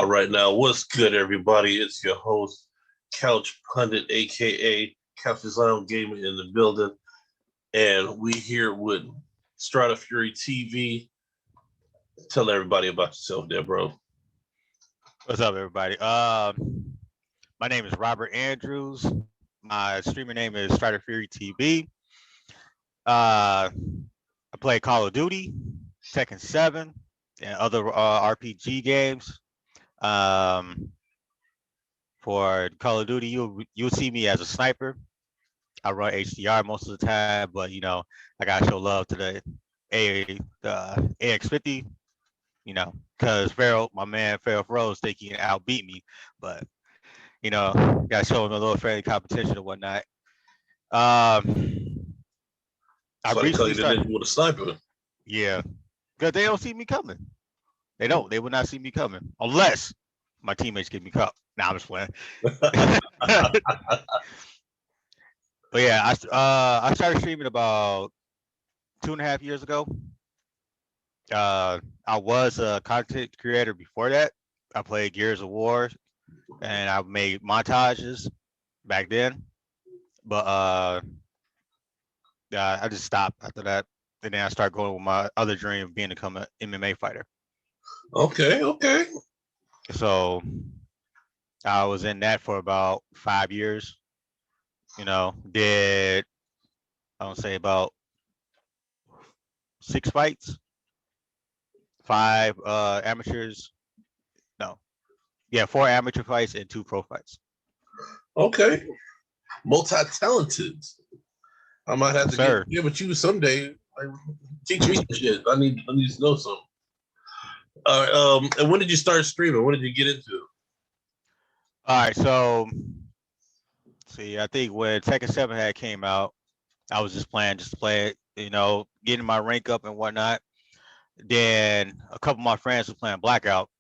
All right, now what's good, everybody? It's your host, Couch Pundit, aka Couch Design Gamer in the building, and we here with StriderFuryTv. Tell everybody about yourself, there, bro. What's up, everybody? My name is Robert Andrews. My streamer name is StriderFuryTv. I play Call of Duty, Tekken 7, and other RPG games. For Call of Duty, you'll see me as a sniper. I run HDR most of the time, but I gotta show love to the AX50. Because my man Pharaoh Rose think he can outbeat me, but gotta show him a little friendly competition and whatnot. I So they call recently you the started, ninja with a sniper. yeah, because they don't see me coming. They don't. They will not see me coming unless my teammates give me cup. Nah, I'm just playing. But yeah, I started streaming about 2.5 years ago. I was a content creator before that. I played Gears of War, and I made montages back then. But I just stopped after that, and then I started going with my other dream of being to become an MMA fighter. Okay. So I was in that for about 5 years. Did I don't say about 6 fights, 5 amateurs. No, yeah, 4 amateur fights and 2 pro fights. Okay. Multi-talented. I might have to get with you someday. Like, teach me some shit. I need to know something. And when did you start streaming? When did you get into it? All right, so see, I think when Tekken 7 had came out, I was just to play it, getting my rank up and whatnot. Then a couple of my friends were playing Blackout,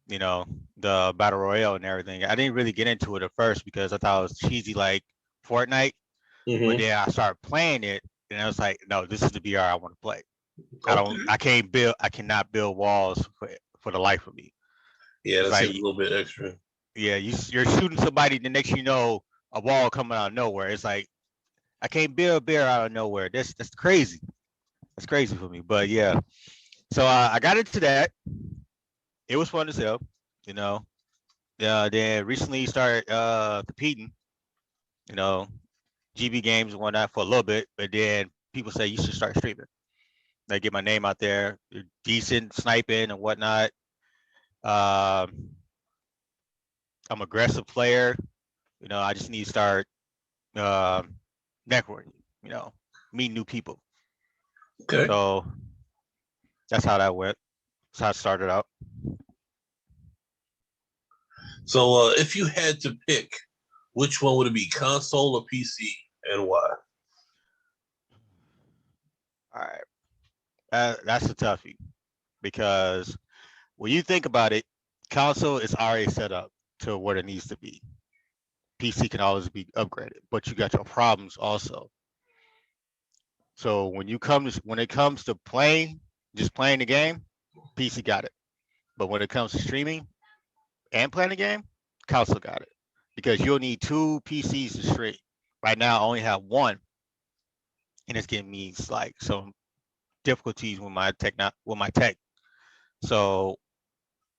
the battle royale and everything. I didn't really get into it at first because I thought it was cheesy like Fortnite. Mm-hmm. But then I started playing it, and I was like, no, this is the BR I want to play. Okay. I cannot build walls for the life of me. Yeah, that's like, a little bit extra. Yeah, you're shooting somebody, the next a wall coming out of nowhere. It's like I can't build a bear out of nowhere. That's crazy. That's crazy for me. But yeah, so I got into that. It was fun as hell, Then recently started competing, GB games and whatnot for a little bit, but then people say you should start streaming. I get my name out there, decent sniping and whatnot. I'm an aggressive player. I just need to start networking, meet new people. Okay. So that's how that went. That's how it started out. So if you had to pick, which one would it be, console or PC, and why? All right. That's a toughie because when you think about it, console is already set up to what it needs to be. PC can always be upgraded, but you got your problems also. So when it comes to just playing the game, PC got it. But when it comes to streaming and playing the game, console got it. Because you'll need 2 PCs to stream. Right now I only have 1. And it's giving me like some difficulties with my tech. So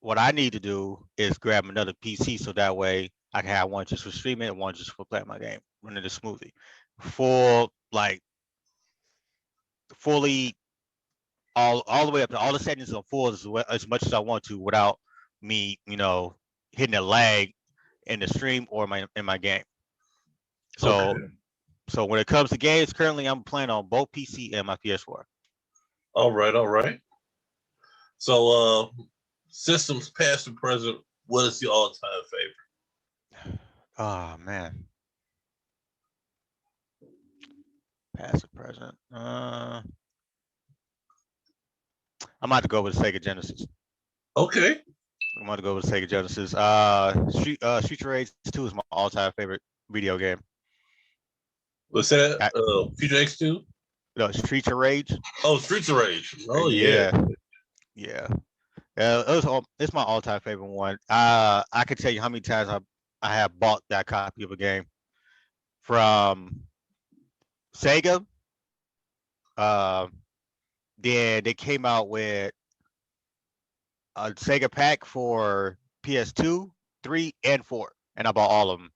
what I need to do is grab another PC so that way I can have one just for streaming and one just for playing my game, running it smoothly. Fully all the way up to all the settings on full as much as I want to without me, hitting a lag in the stream or in my game. So okay. So when it comes to games, currently I'm playing on both PC and my PS4. All right. So systems past and present, what is your all-time favorite? Oh man. Past and present. I'm about to go with Sega Genesis. Okay. I'm about to go with Sega Genesis. Street Rage 2 is my all-time favorite video game. What's that? Future X2? No, Streets of Rage. Oh, Streets of Rage. Oh yeah. Yeah. It's my all-time favorite one. I can tell you how many times I have bought that copy of a game from Sega. Uh, then they came out with a Sega pack for PS2, 3, and 4, and I bought all of them.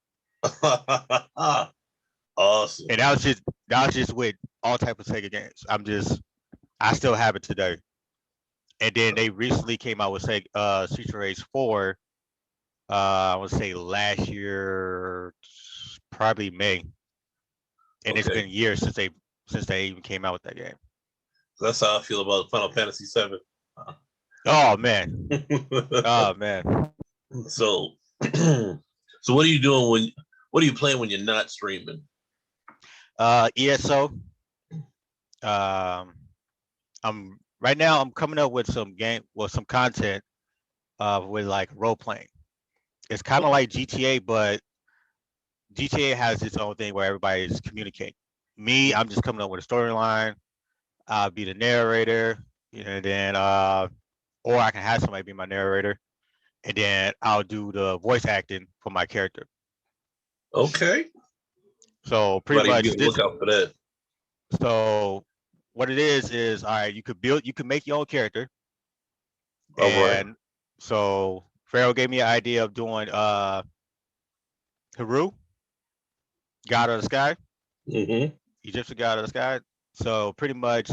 Awesome. And that was just with all type of Sega games. I still have it today. And then they recently came out with Street Race 4. I would say last year, probably May. And It's been years since they even came out with that game. That's how I feel about Final Fantasy VII. Oh man. Oh man. So, so what are you doing what are you playing when you're not streaming? ESO. I'm right now. I'm coming up with some content, with like role playing. It's kind of like GTA, but GTA has its own thing where everybody is communicating. Me, I'm just coming up with a storyline. I'll be the narrator, and then or I can have somebody be my narrator, and then I'll do the voice acting for my character. Okay. So pretty much look out for that. So what it is all right, you can make your own character. All and right. So Pharaoh gave me an idea of doing Heru, god of the sky, Egyptian god of the sky. So pretty much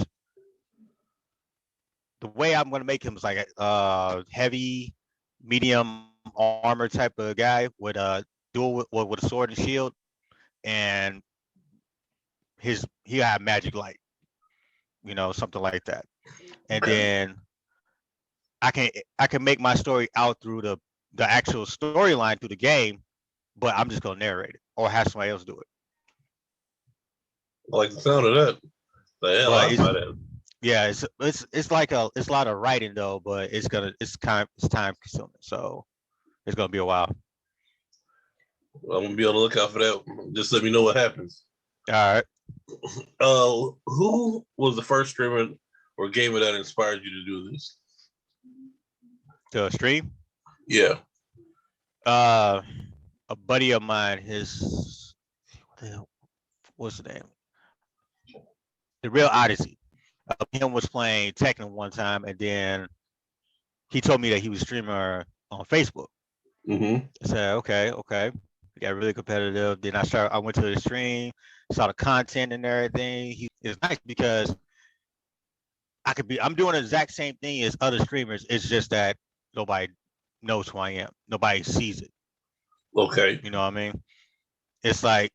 the way I'm gonna make him is like a heavy, medium armor type of guy with a dual with a sword and shield, and he had magic light, something like that. And then I can make my story out through the actual storyline through the game, but I'm just gonna narrate it or have somebody else do it. I like the sound of that. Yeah, it's like it's a lot of writing though, but it's time consuming, so it's gonna be a while. I'm gonna be on the lookout for that. Just let me know what happens. All right. Who was the first streamer or gamer that inspired you to do this? To stream? Yeah. A buddy of mine, what's the name? The Real Odyssey. Him was playing Tekken one time, and then he told me that he was a streamer on Facebook. I said, okay. He got really competitive. Then I went to the stream, saw the content and everything. It's nice because I'm doing the exact same thing as other streamers. It's just that nobody knows who I am. Nobody sees it. Okay. You know what I mean? It's like,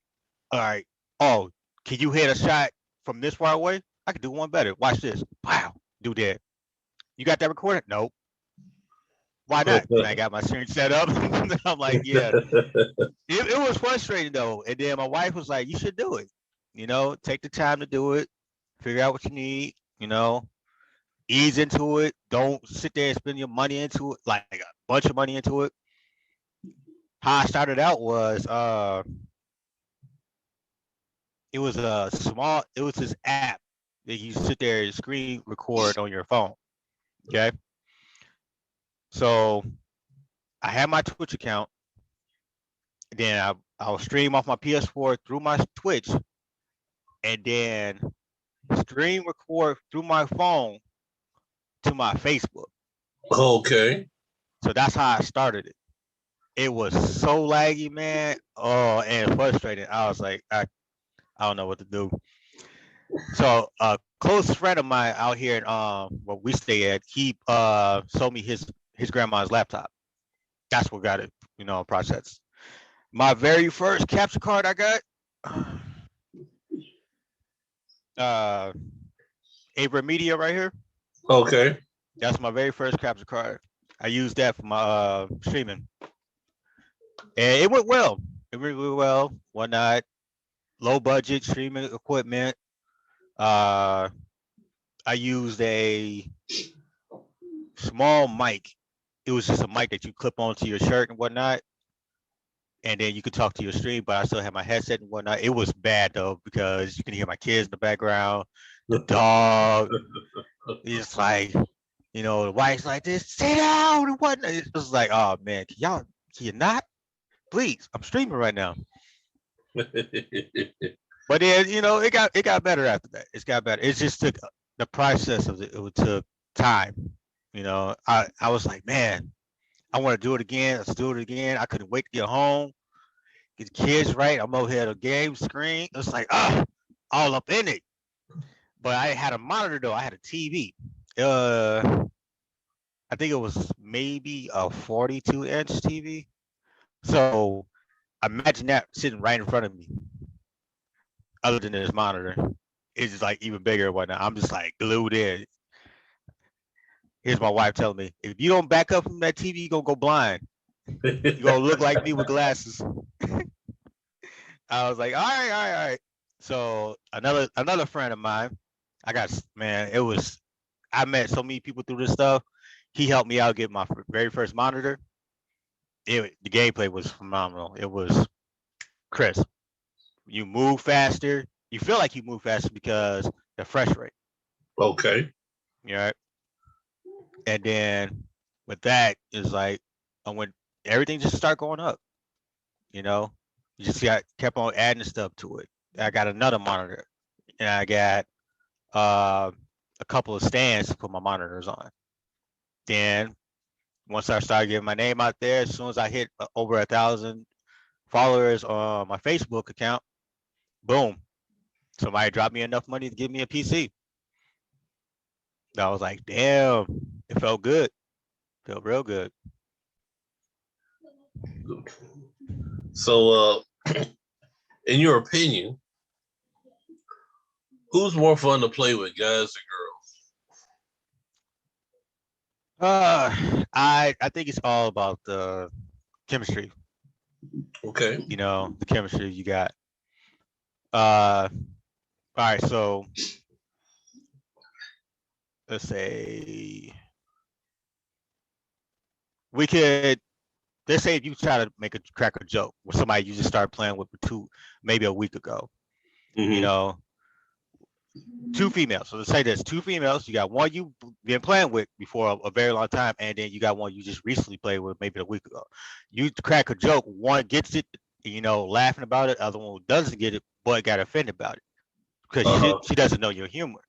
all right, oh, can you hit a shot from this far away? I could do one better. Watch this. Wow, do that. You got that recorded? Nope. Why not? And I got my screen set up. I'm like, yeah. It was frustrating though. And then my wife was like, you should do it. Take the time to do it. Figure out what you need. Ease into it. Don't sit there and spend your money into it, like a bunch of money into it. How I started out was it was this app that you sit there and screen record on your phone. Okay. So I had my Twitch account. Then I'll stream off my PS4 through my Twitch, and then stream record through my phone to my Facebook. Okay. So that's how I started it. It was so laggy, man. Oh, and frustrating. I was like, I don't know what to do. So a close friend of mine out here in where we stay at, he sold me his grandma's laptop. That's what got it, processed. My very first capture card I got, Abra Media right here. Okay. That's my very first capture card. I used that for my streaming, and it went well. It really went well. Whatnot, low budget streaming equipment. I used a small mic. It was just a mic that you clip onto your shirt and whatnot, and then you could talk to your stream. But I still had my headset and whatnot. It was bad though because you can hear my kids in the background, the dog. It's like, You know, the wife's like this, sit down and whatnot. It's just like, oh man, can you not? Please, I'm streaming right now. But then, you know, it got better after that. It's got better. It just took the process of it took time. You know, I was like, man, I want to do it again. Let's do it again. I couldn't wait to get home, get the kids right. I'm over here at a game screen. It's like, all up in it. But I had a monitor though. I had a TV. I think it was maybe a 42-inch TV. So imagine that sitting right in front of me. Other than this monitor, it's just like even bigger and whatnot. I'm just like glued in. Here's my wife telling me, if you don't back up from that TV, you're gonna go blind. You're gonna look like me with glasses. I was like, all right, all right, all right. So another friend of mine, I met so many people through this stuff. He helped me out get my very first monitor. The gameplay was phenomenal. It was crisp. You move faster. You feel like you move faster because the fresh rate. Okay. Yeah. And then with that is like when everything just start going up. You know, you just kept on adding stuff to it. I got another monitor, and I got a couple of stands to put my monitors on. Then once I started getting my name out there, as soon as I hit over 1,000 followers on my Facebook account, boom, somebody dropped me enough money to give me a PC. I was like, damn, it felt good. Felt real good. So, in your opinion, who's more fun to play with, guys or girls? I think it's all about the chemistry. Okay. You know, the chemistry you got. All right, so let's say let's say if you try to crack a joke with somebody you just started playing with maybe a week ago, you know, 2 females. So let's say there's 2 females. You got one you've been playing with before a very long time, and then you got one you just recently played with maybe a week ago. You crack a joke, one gets it, you know, laughing about it, other one doesn't get it, but got offended about it because she doesn't know your humor.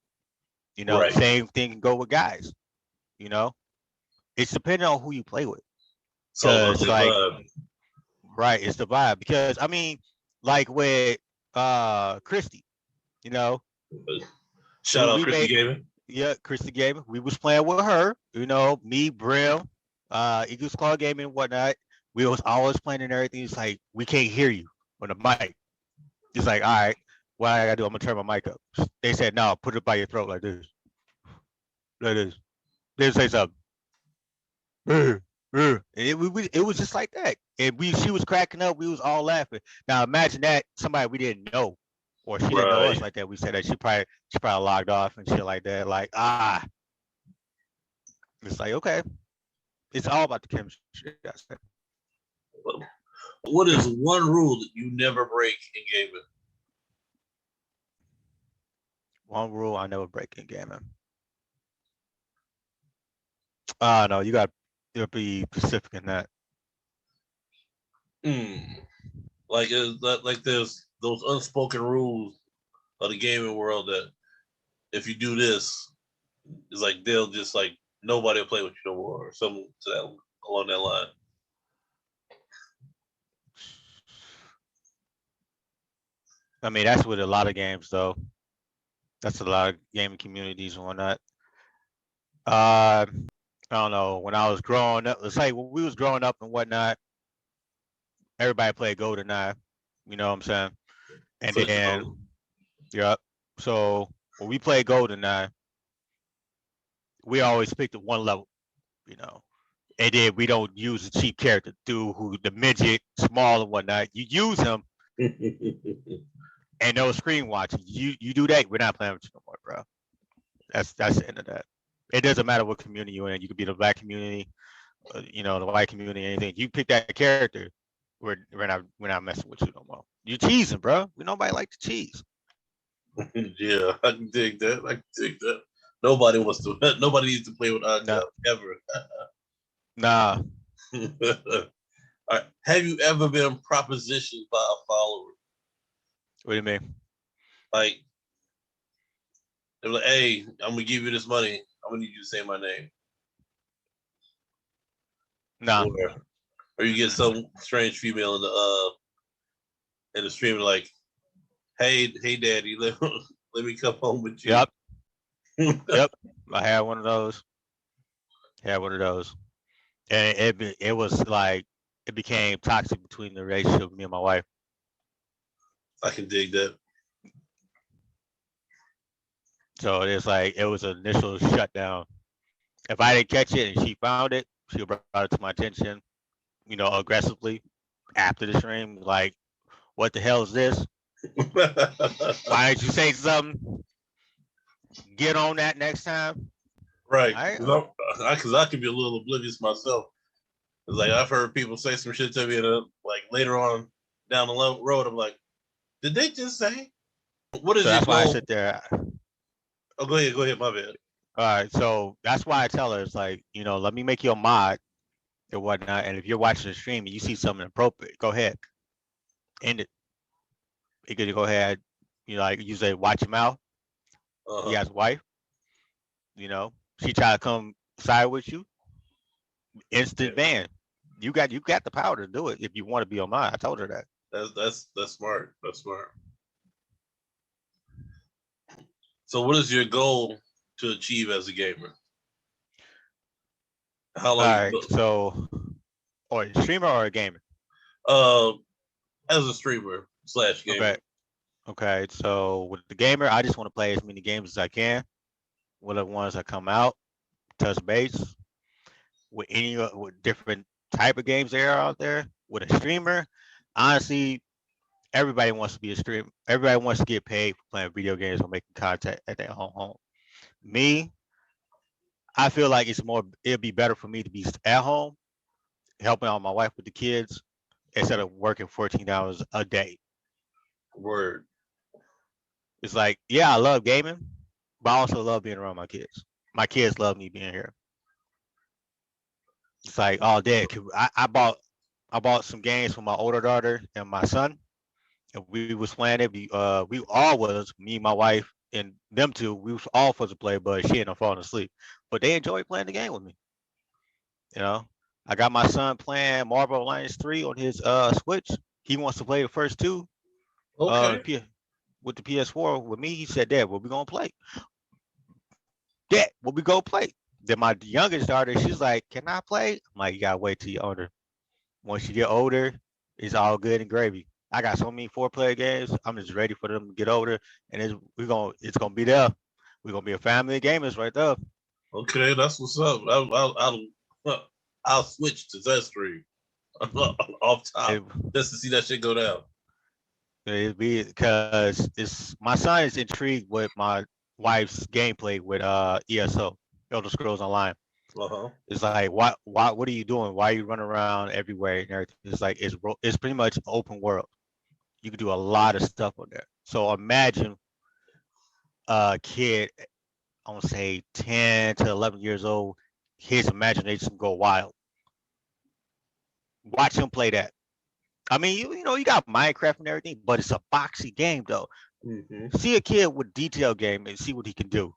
You know, right. Same thing can go with guys. You know, it's depending on who you play with. So it's like, right, it's the vibe. Because I mean, like with Christy, you know. Shout out Christy Gaming. Yeah, Christy Gaming. We was playing with her, you know, me, Brim, Eagles Claw Gaming and whatnot. We was always playing and everything. It's like, we can't hear you on the mic. It's like, all right, what I gotta do? I'm gonna turn my mic up. They said, no, put it by your throat like this. Like this. They say something. It was just like that. And she was cracking up. We was all laughing. Now imagine that somebody we didn't know, or she didn't know us like that. We said that she probably logged off and shit like that. Like, it's like, okay. It's all about the chemistry. What is one rule that you never break in gaming? One rule I never break in gaming. No, you'll be specific in that. Like there's those unspoken rules of the gaming world that if you do this, it's like they'll just like nobody will play with you no more, or something along that line. I mean, that's with a lot of games, though. That's a lot of gaming communities and whatnot. I don't know. When I was growing up, it's like when we was growing up and whatnot, everybody played GoldenEye. You know what I'm saying? And then, yeah. So when we played GoldenEye, we always picked the one level, you know. And then we don't use the cheap character, dude who the midget, small and whatnot. You use him. And no screen watching. You do that, we're not playing with you no more, bro. That's the end of that. It doesn't matter what community you're in. You could be the black community, you know, the white community, anything. You pick that character, we're not messing with you no more. You cheesing, bro. We nobody like to cheese. Yeah, I can dig that. Nobody wants to. Nobody needs to play with Nah, Untitled ever. nah. All right. Have you ever been propositioned by a follower? What do you mean? Like they're like, "Hey, I'm gonna give you this money. I'm gonna need you to say my name," Nah. or you get some strange female in the stream like, "Hey, daddy, let me come home with you." Yep. Yep. I had one of those. Had one of those. And it was like it became toxic between the relationship of me and my wife. I can dig that. So it's like it was an initial shutdown. If I didn't catch it and she found it, she brought it to my attention, aggressively after the stream. Like, what the hell is this? Why didn't you say something? Get on that next time. Right, All right. because I can be a little oblivious myself. It's like I've heard people say some shit to me, and like later on down the road, I'm like, did they just say? What So is your that's why I goal? sit there. Oh, go ahead, my bad. All right. So that's why I tell her, it's like, let me make you a mod or whatnot. And if you're watching the stream and you see something inappropriate, go ahead. End it. You could go ahead, like you say, watch your mouth. He has a wife, she try to come side with you, instant ban. You got the power to do it if you want to be on mine. I told her that. That's smart. That's smart. So, what is your goal to achieve as a gamer? How All long you right. So, or a streamer or a gamer? uh as a streamer / gamer? Okay. Okay. So with the gamer, I just want to play as many games as I can. Whatever ones that come out, touch base with any with different type of games there are out there. With a streamer, honestly, everybody wants to be a streamer. Everybody wants to get paid for playing video games or making content at their own home. Me, I feel like it'd be better for me to be at home, helping out my wife with the kids, instead of working 14 hours a day. Word. It's like, yeah, I love gaming, but I also love being around my kids. My kids love me being here. It's like, oh, Dad, I bought some games for my older daughter and my son, and we was playing it. We all was me, my wife, and them two. We was all supposed to play, but she ended up falling asleep. But they enjoyed playing the game with me. You know, I got my son playing Marvel Alliance 3 on his Switch. He wants to play the first two Okay. with the PS4 with me. He said, Dad, what we gonna play? Dad, what we go play? Then my youngest daughter, she's like, can I play? I'm like, you gotta wait till you're older. Once you get older, it's all good and gravy. I got so many 4-player games. I'm just ready for them to get older, and it's gonna be there. We're gonna be a family of gamers right there. Okay, that's what's up. I'll switch to that stream off top It, just to see that shit go down. it be because it's my son is intrigued with my wife's gameplay with ESO, Elder Scrolls Online. Uh-huh. It's like, what are you doing? Why are you running around everywhere and everything? It's like it's pretty much open world. You can do a lot of stuff on there. So imagine a kid, I want to say 10 to 11 years old, his imagination go wild. Watch him play that. I mean, you got Minecraft and everything, but it's a boxy game though. Mm-hmm. See a kid with detail game and see what he can do.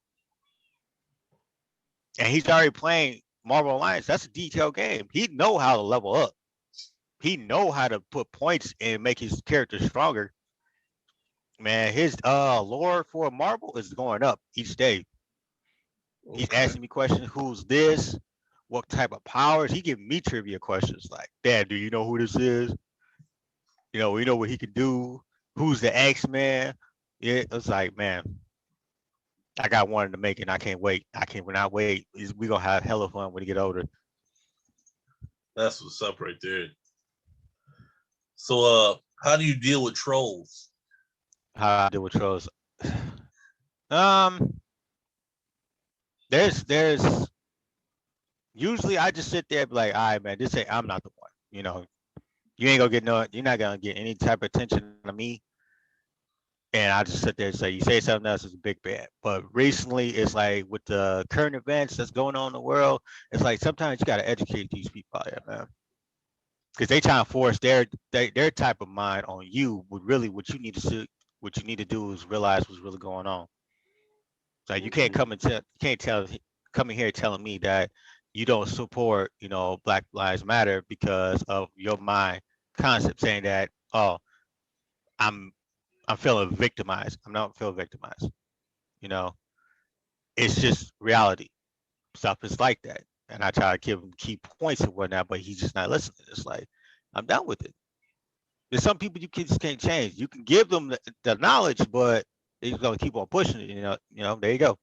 And he's already playing Marvel Alliance. That's a detailed game. He know how to level up. He know how to put points and make his character stronger. Man, his lore for Marvel is going up each day. He's Okay. asking me questions. Who's this? What type of powers? He giving me trivia questions like, Dad, do you know who this is? We know what he can do. Who's the X-Man? Yeah, it's like, man, I got one to make it and I can't wait. I can't not wait. We gonna have hella fun when we get older. That's what's up right there. So how do you deal with trolls? How I deal with trolls. Um, there's usually I just sit there and be like, all right, man, I'm not the one. You ain't gonna get you're not gonna get any type of attention on me. And I just sit there and say, you say something else is a big bad. But recently, it's like with the current events that's going on in the world, it's like sometimes you got to educate these people out here, man, because they trying to force their type of mind on you. With really, what you need to do is realize what's really going on. So you can't come in here telling me that you don't support, Black Lives Matter because of your mind concept saying that, oh, I'm I'm feeling victimized. I'm not feeling victimized. You know, it's just reality. Stuff is like that. And I try to give him key points and whatnot, but he's just not listening. It's like, I'm done with it. There's some people just can't change. You can give them the knowledge, but they're gonna keep on pushing it. There you go.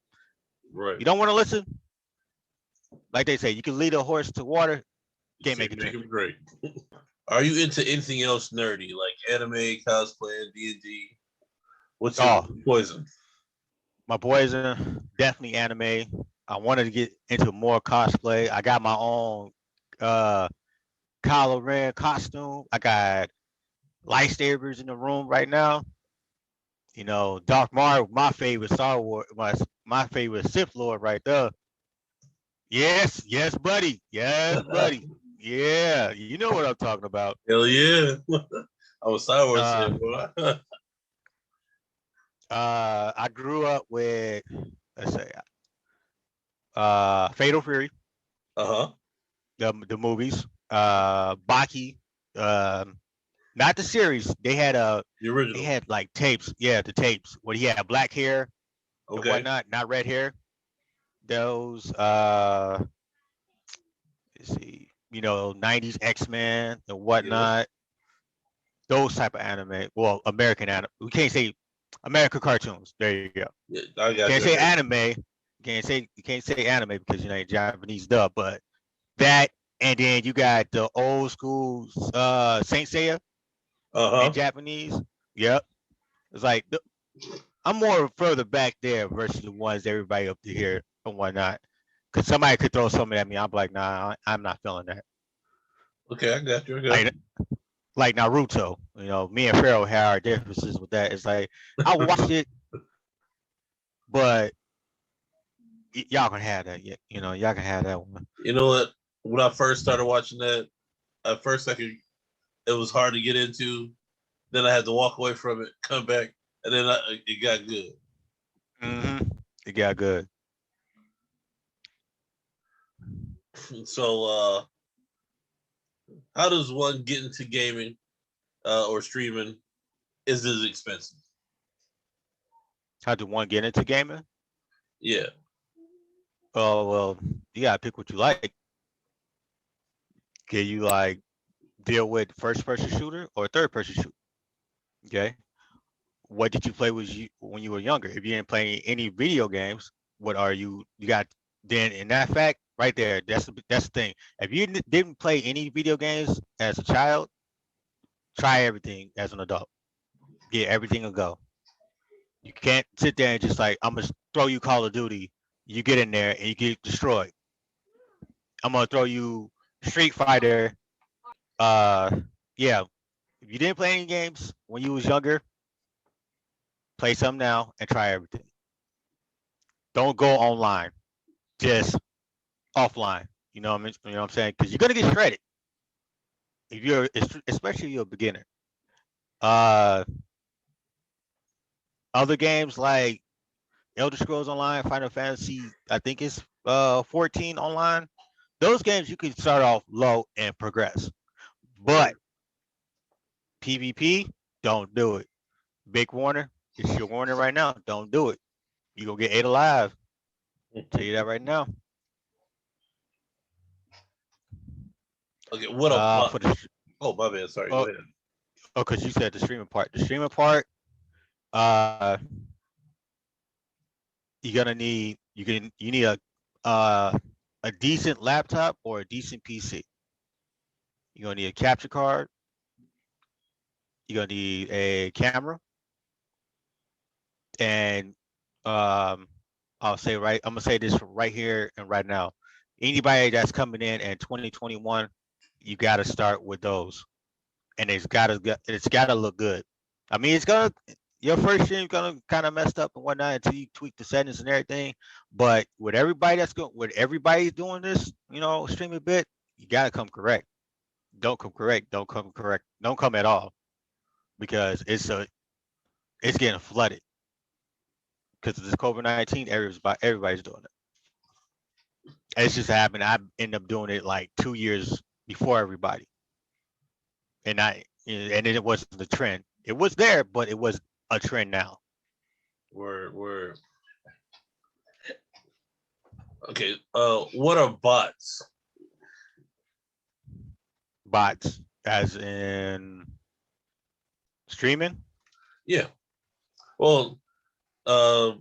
Right. You don't want to listen, like they say, you can lead a horse to water, You can't make can't it make drink. him great. Are you into anything else nerdy like anime, cosplay, D&D? What's your Oh, poison? my boys are definitely anime. I wanted to get into more cosplay. I got my own uh Kylo Ren costume. I got lightsabers in the room right now. Darth Maul, my favorite Star Wars, my favorite Sith Lord right there. Yes, buddy. Yes, buddy. Yeah, you know what I'm talking about. Hell yeah. I was Star Wars Uh, fan, boy. I grew up with, let's say, Fatal Fury, Uh-huh. the movies, Baki, um, not the series. The They original. had like tapes. Yeah, the tapes where he had black hair and Okay. whatnot, not red hair. Those, let's see, 90s X-Men and Yep. whatnot. Those type of anime. Well, American anime. We can't say American cartoons. There you go. Yeah, I got Can't you. I say got you. anime. You can't say anime because Japanese dub, but that, and then you got the old school Saint Seiya in Uh-huh. Japanese. Yep. It's like I'm more further back there versus the ones everybody up to here and whatnot. Cause somebody could throw something at me, I'm like, nah, I'm not feeling that. Okay, I got you. I got Like like Naruto, me and Pharaoh had our differences with that. It's like I watched you. it, but y'all can have that. Y'all can have that one. You know what? When I first started watching that, at first it was hard to get into. Then I had to walk away from it, come back, and then it got good. It got good. So, how does one get into gaming or streaming? Is this expensive? How do one get into gaming? Yeah. Oh well, you gotta pick what you like. Can you like deal with first person shooter or third person shooter? Okay. What did you play when you were younger? If you didn't play any video games, what are you got then in that fact right there, that's the thing. If you didn't play any video games as a child, try everything as an adult. Get everything a go. You can't sit there and just like, I'm gonna throw you Call of Duty. You get in there and you get destroyed. I'm gonna throw you Street Fighter. Uh, yeah. If you didn't play any games when you was younger, play some now and try everything. Don't go online. Just offline. You know what I mean? You know what I'm saying? Because you're gonna get shredded if especially if you're a beginner. Uh, Other games like Elder Scrolls Online, Final Fantasy, I think it's 14 online. Those games you can start off low and progress. Right. But PvP, don't do it. Big warner, it's your warning right now. Don't do it. You gonna get ate alive. Tell you that right now. Okay. What up? For the Oh, my bad. Sorry. Go oh, ahead. because you said the streaming part. The streaming part, uh, you need uh a decent laptop or a decent PC. You're gonna need a capture card. You're gonna need a camera, and um, I'm gonna say this right here and right now. Anybody that's coming in 2021, you got to start with those, and it's gotta look good. I mean, your first stream's gonna kind of messed up and whatnot until you tweak the settings and everything. But with everybody with everybody's doing this, streaming bit, you gotta come correct. Don't come correct. Don't come correct. Don't come at all because it's getting flooded because of this COVID-19. Everybody's doing it. It's just happened. I ended up doing it like 2 years before everybody, and it wasn't the trend. It was there, but it was a trend now. Word. Okay. What are bots? Bots, as in streaming. Yeah. Well, uh,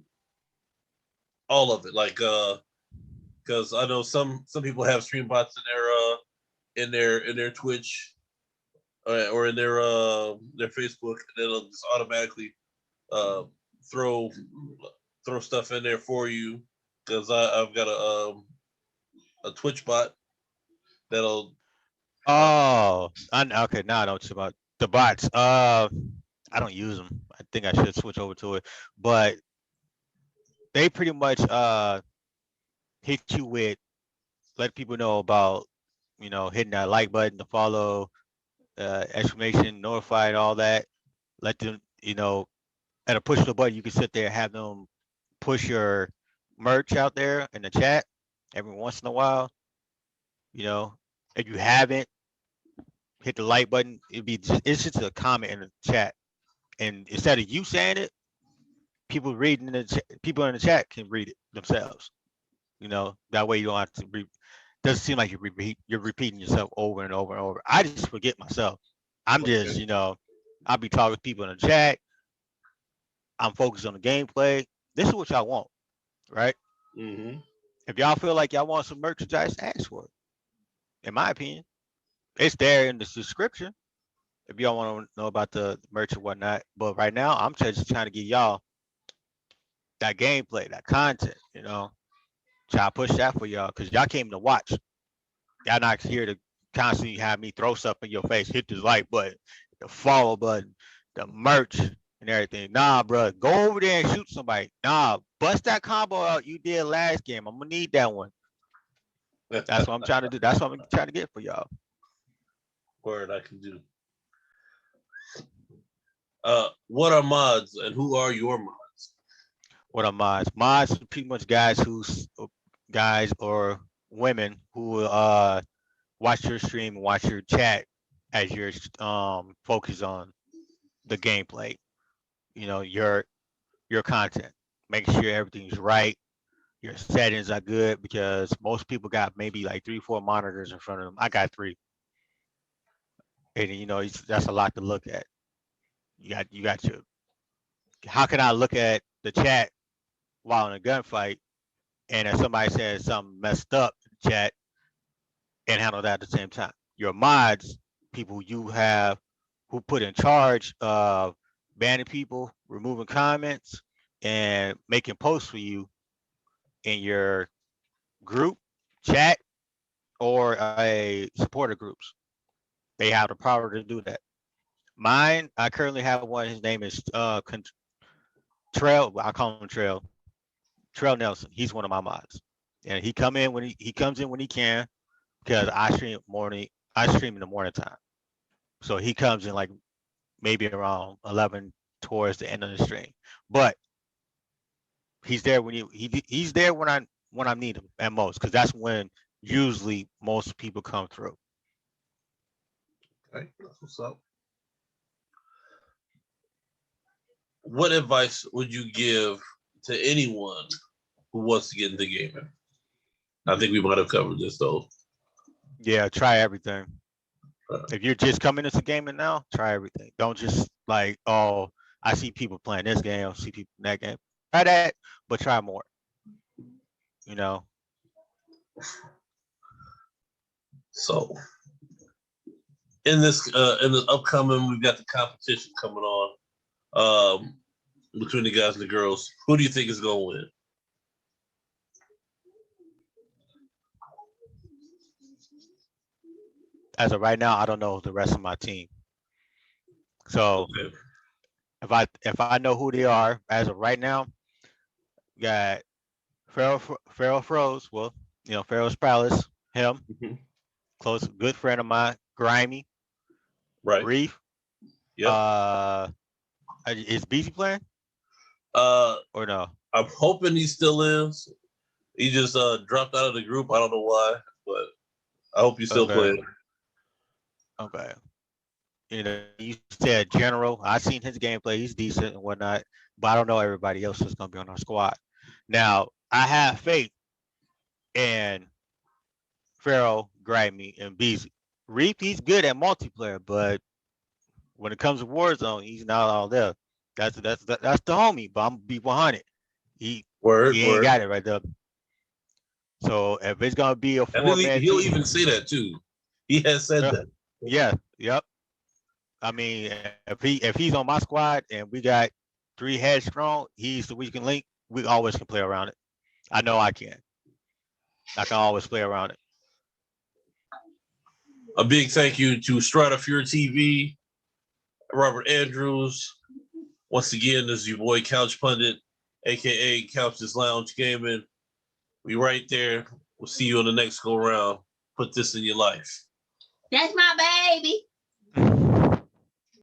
all of it. Like, because I know some people have stream bots in their Twitch or in their Facebook, and it'll just automatically uh throw stuff in there for you. Because I've got a Twitch bot that'll. Oh, okay. Now I know what you're about. The bots. I don't use them. I think I should switch over to it. But they pretty much hit you with let people know about hitting that like button, the follow, exclamation, notify, and all that. Let them at a push of the button you can sit there and have them push your merch out there in the chat every once in a while. If you haven't hit the like button, it's just a comment in the chat, and instead of you saying it, people in the chat can read it themselves. That way you don't have to doesn't seem like you're repeating yourself over and over and over. I just forget myself. I'm just I'll be talking to people in the chat. I'm focused on the gameplay. This is what y'all want, right? Mm-hmm. If y'all feel like y'all want some merchandise, ask for it. In my opinion, it's there in the description if y'all want to know about the merch and whatnot. But right now, I'm just trying to get y'all that gameplay, that content. Try to push that for y'all because y'all came to watch. Y'all not here to constantly have me throw stuff in your face, hit the like button, the follow button, the merch, and everything. Nah, bro, go over there and shoot somebody. Nah, bust that combo out you did last game. I'm gonna need that one. That's what I'm trying to do. That's what I'm trying to get for y'all. Word, I can do. What are mods and who are your mods? What are mods? Mods are pretty much guys or women who watch your stream and watch your chat as you're focused on the gameplay. Your content. Make sure everything's right. Your settings are good because most people got maybe like 3, 4 monitors in front of them. I got 3, and that's a lot to look at. You got your. How can I look at the chat while in a gunfight, and if somebody says something messed up in the chat, and handle that at the same time? Your mods, people you have who put in charge of banning people, removing comments, and making posts for you in your group, chat, or a supporter groups. They have the power to do that. Mine, I currently have one. His name is Trail. I call him Trail. Trail Nelson. He's one of my mods, and he comes in when he can because I stream in the morning time, so he comes in like maybe around 11 towards the end of the stream. But he's there he's there when I need him at most because that's when usually most people come through. Okay, that's what's up. What advice would you give to anyone who wants to get into gaming? I think we might have covered this though. Yeah, try everything. If you're just coming into gaming now, try everything. Don't just like, oh, I see people playing this game, I see people in that game. Try that, but try more. So in the upcoming, we've got the competition coming on between the guys and the girls. Who do you think is going to win? As of right now, I don't know the rest of my team. So Okay. if I know who they are as of right now, got Pharaoh Froze. Well, Pharaoh Spralis, him, Mhm. close, good friend of mine. Grimy, Right. Reef. Yep. Is BC playing Uh, or no? I'm hoping he still is. He just dropped out of the group. I don't know why, but I hope he's still Okay, playing. okay. You said General. I seen his gameplay. He's decent and whatnot, but I don't know everybody else that's gonna be on our squad. Now, I have faith in Pharaoh, Grimy, and Beezy. Reap, he's good at multiplayer, but when it comes to Warzone, he's not all there. That's the homie, but I'm gonna be 100. He Word, he ain't word. got it right there. So if it's gonna be a And four-man he'll team, even say that too. He has said that. yeah, yep. I mean, if he's on my squad and we got 3 headstrong, he's the weak link. We always can play around it. I know I can. I can always play around it. A big thank you to StriderFuryTv, Robert Andrews. Once again, this is your boy Couch Pundit, aka Couch's Lounge Gaming. We right there. We'll see you on the next go round. Put this in your life. That's my baby.